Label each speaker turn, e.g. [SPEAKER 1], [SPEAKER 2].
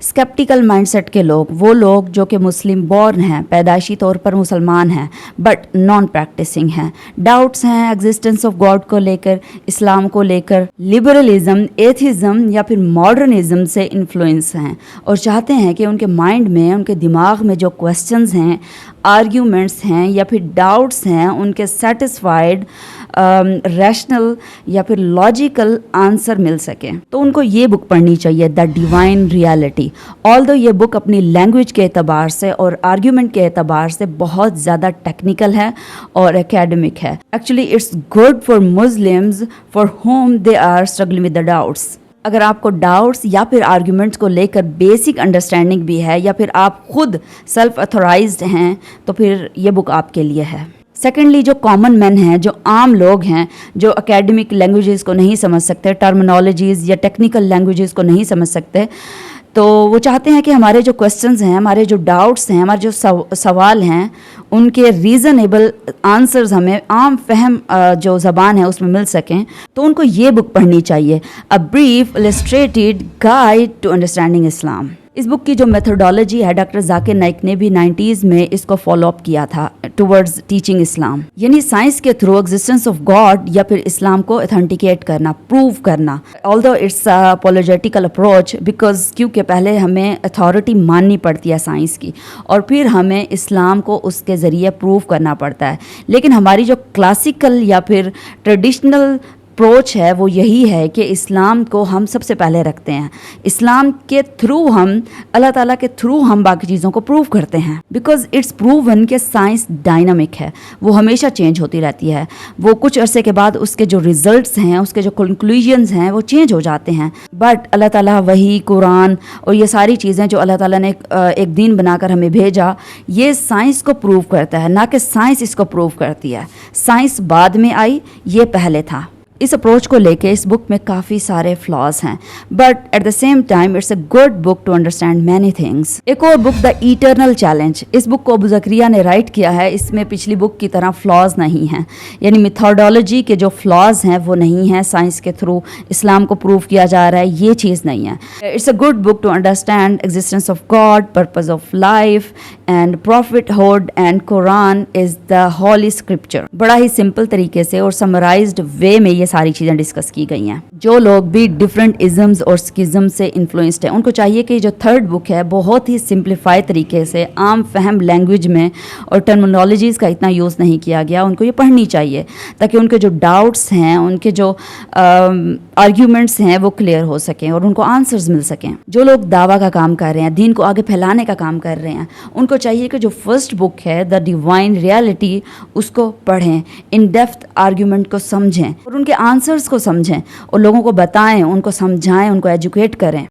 [SPEAKER 1] Sceptical mindset के लोग, वो लोग जो कि मुस्लिम बॉर्न हैं, पैदाइशी तौर पर मुसलमान हैं बट नॉन प्रैक्टिसिंग हैं, डाउट्स हैं एग्जिस्टेंस ऑफ गॉड को लेकर, इस्लाम को लेकर, लिबरलिज्म, एथिज्म या फिर मॉडर्निज्म से इन्फ्लुएंस हैं और चाहते हैं कि उनके माइंड में, उनके दिमाग में जो क्वेश्चंस हैं, आर्ग्यूमेंट्स हैं या फिर डाउट्स हैं, उनके सेटिस्फाइड रैशनल या फिर लॉजिकल आंसर मिल सके। तो उनको ये बुक पढ़नी चाहिए, द डिवाइन रियलिटी। ऑल्दो ये बुक अपनी लैंग्वेज के एतबार से और आर्ग्यूमेंट के एतबार से बहुत ज़्यादा टेक्निकल है और एकेडमिक है। Actually it's good for Muslims for whom they are struggling with the doubts. अगर आपको डाउट्स या फिर आर्ग्यूमेंट्स को लेकर बेसिक अंडरस्टैंडिंग भी है या फिर आप खुद सेल्फ अथोराइज्ड हैं तो फिर ये बुक आपके लिए है। सेकेंडली, जो कॉमन मैन हैं, जो आम लोग हैं, जो एकेडमिक लैंग्वेजेस को नहीं समझ सकते, टर्मिनोलॉजीज़ या टेक्निकल लैंग्वेजेस को नहीं समझ सकते, तो वो चाहते हैं कि हमारे जो क्वेश्चंस हैं, हमारे जो डाउट्स हैं, हमारे जो सवाल हैं, उनके रीज़नेबल आंसर्स हमें आम फहम जो ज़बान है उसमें मिल सकें। तो उनको ये बुक पढ़नी चाहिए, a brief illustrated guide to understanding Islam. इस बुक की जो मेथोडोलॉजी है, डॉक्टर जाकिर नाइक ने भी 90s में इसको फॉलो अप किया था टुवर्ड्स टीचिंग इस्लाम, यानी साइंस के थ्रू एग्जिस्टेंस ऑफ गॉड या फिर इस्लाम को ऑथेंटिकेट करना, प्रूव करना। ऑल्दो इट्स अपोलोजेटिकल अप्रोच बिकॉज क्योंकि पहले हमें अथॉरिटी माननी पड़ती है साइंस की और फिर हमें इस्लाम को उसके ज़रिए प्रूव करना पड़ता है। लेकिन हमारी जो क्लासिकल या फिर ट्रेडिशनल अप्रोच है वो यही है कि इस्लाम को हम सबसे पहले रखते हैं। इस्लाम के थ्रू हम, अल्लाह ताला के थ्रू हम बाकी चीज़ों को प्रूव करते हैं बिकॉज इट्स प्रूवन कि साइंस डायनामिक है, वो हमेशा चेंज होती रहती है। वो कुछ अरसे के बाद उसके जो रिजल्ट्स हैं, उसके जो कंक्लूजन्स हैं वो चेंज हो जाते हैं। बट अल्लाह ताला वही, कुरान और ये सारी चीज़ें जो अल्लाह ताला ने एक दिन बनाकर हमें भेजा, ये साइंस को प्रूव करता है, ना कि साइंस इसको प्रूव करती है। साइंस बाद में आई, ये पहले था। इस अप्रोच को लेके इस बुक में काफ़ी सारे फ्लॉज हैं but at the same time it's a good book to understand many things. एक और बुक, द इटर्नल चैलेंज, इस बुक को अबू ज़करिया ने राइट किया है। इसमें पिछली बुक की तरह फ्लॉज नहीं हैं, यानी मेथोडोलॉजी के जो फ्लॉज हैं वो नहीं हैं। साइंस के थ्रू इस्लाम को प्रूव किया जा रहा है, ये चीज़ नहीं है। It's a good book to understand existence of God, purpose of life and prophethood and Quran is the holy scripture. बड़ा ही सिंपल तरीके से और समराइज्ड वे में ये सारी चीज़ें डिस्कस की गई हैं। जो लोग भी डिफरेंट इज़म्स और स्किज़म से इन्फ्लुएंस्ड हैं, उनको चाहिए कि जो थर्ड बुक है बहुत ही सिंप्लीफाइड तरीके से, आम फहम लैंग्वेज में और टर्मिनोलॉजीज़ का इतना यूज़ नहीं किया गया, उनको ये पढ़नी चाहिए ताकि उनके जो डाउट्स हैं, उनके जो आर्ग्यूमेंट्स हैं वो क्लियर हो सकें और उनको आंसर्स मिल सकें। जो लोग दावा का काम कर रहे हैं, दीन को आगे फैलाने का काम कर रहे हैं, उनको चाहिए कि जो फर्स्ट बुक है द डिवाइन रियलिटी, उसको पढ़ें, इन डेप्थ आर्ग्यूमेंट को समझें और उनके आंसर्स को समझें और लोगों को बताएं, उनको समझाएं, उनको एजुकेट करें।